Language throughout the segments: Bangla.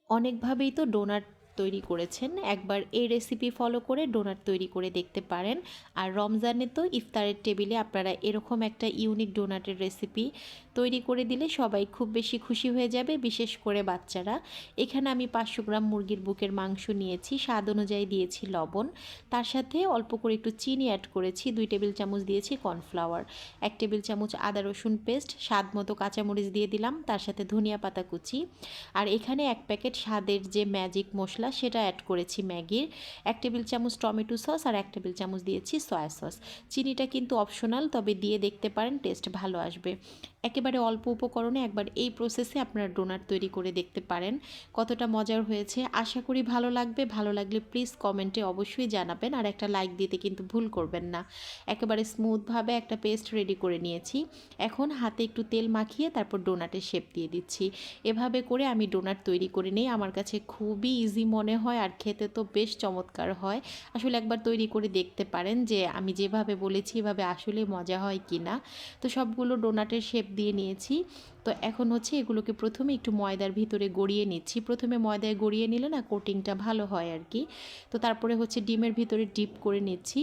অনেকভাবেই তো ডোনাট তৈরি করেছেন, একবার এই রেসিপি ফলো করে ডোনাট তৈরি করে দেখতে পারেন। আর রমজানে তো ইফতারের টেবিলে আপনারা এরকম একটা ইউনিক ডোনাটের রেসিপি তৈরি করে দিলে সবাই খুব বেশি খুশি হয়ে যাবে, বিশেষ করে বাচ্চারা। এখানে আমি 500 গ্রাম মুরগির বুকের মাংস নিয়েছি, স্বাদ অনুযায়ী দিয়েছি লবণ, তার সাথে অল্প করে একটু চিনি অ্যাড করেছি, 2 টেবিল চামচ দিয়েছি কর্নফ্লাওয়ার, 1 টেবিল চামচ আদা রসুন পেস্ট, স্বাদ মতো কাঁচামরিচ দিয়ে দিলাম, তার সাথে ধনিয়া পাতা কুচি। আর এখানে 1 প্যাকেট স্বাদের যে ম্যাজিক মশলা সেটা অ্যাড করেছি ম্যাগির, 1 টেবিল চামচ টমেটো সস আর 1 টেবিল চামচ দিয়েছি সয়া সস। চিনিটা কিন্তু অপশনাল, তবে দিয়ে দেখতে পারেন, টেস্ট ভালো আসবে। একেবারে অল্প উপকরণে একবার এই প্রসেসে আপনারা ডোনাট তৈরি করে দেখতে পারেন, কতটা মজার হয়েছে। আশা করি ভালো লাগবে। ভালো লাগলে প্লিজ কমেন্টে অবশ্যই জানাবেন, আর একটা লাইক দিতে কিন্তু ভুল করবেন না। একেবারে স্মুথভাবে একটা পেস্ট রেডি করে নিয়েছি। এখন হাতে একটু তেল মাখিয়ে তারপর ডোনাটের শেপ দিয়ে দিচ্ছি। এভাবে করে আমি ডোনাট তৈরি করে নিই, আমার কাছে খুবই ইজি মনে হয়, আর খেতে তো বেশ চমৎকার হয়। আসলে একবার তৈরি করে দেখতে পারেন যে আমি যেভাবে বলেছি এভাবে আসলে মজা হয় কি না। তো সবগুলো ডোনাটের শেপ দিয়ে নিয়েছি। তো এখন হচ্ছে এগুলোকে প্রথমে একটু ময়দার ভিতরে গড়িয়ে নিচ্ছি। প্রথমে ময়দায় গড়িয়ে নিলে না কোটিংটা ভালো হয় আর কি। তো তারপরে হচ্ছে ডিমের ভিতরে ডিপ করে নিচ্ছি।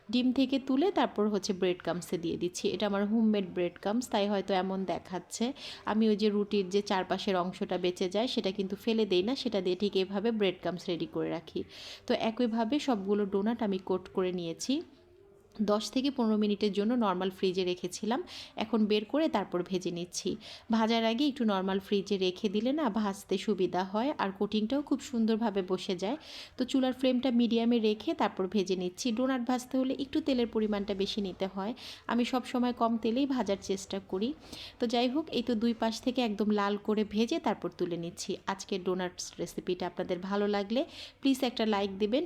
ডিম থেকে তুলে তারপর হচ্ছে ব্রেড ক্রাম্বসে দিয়ে দিচ্ছি। এটা আমার হোমমেড ব্রেড ক্রাম্বস, তাই হয়তো এমন দেখাচ্ছে। আমি ওই যে রুটির যে চারপাশের অংশটা বেঁচে যায় সেটা কিন্তু ফেলে দেই না, সেটা দিয়ে ঠিক এইভাবে ব্রেড ক্রাম্বস রেডি করে রাখি। তো একইভাবে সবগুলো ডোনাট আমি কোট করে নিয়েছি। 10 থেকে 15 মিনিটের জন্য নর্মাল ফ্রিজে রেখেছিলাম, এখন বের করে তারপর ভেজে নিচ্ছি। ভাজার আগে একটু নর্মাল ফ্রিজে রেখে দিলে না ভাজতে সুবিধা হয়, আর কোটিংটাও খুব সুন্দরভাবে বসে যায়। তো চুলার ফ্লেমটা মিডিয়ামে রেখে তারপর ভেজে নিচ্ছি। ডোনাট ভাজতে হলে একটু তেলের পরিমাণটা বেশি নিতে হয়, আমি সব সময় কম তেলেই ভাজার চেষ্টা করি। তো যাই হোক, এই তো 2 পাশ থেকে একদম লাল করে ভেজে তারপর তুলে নিচ্ছি। আজকের ডোনাটস রেসিপিটা আপনাদের ভালো লাগলে প্লিজ একটা লাইক দেবেন।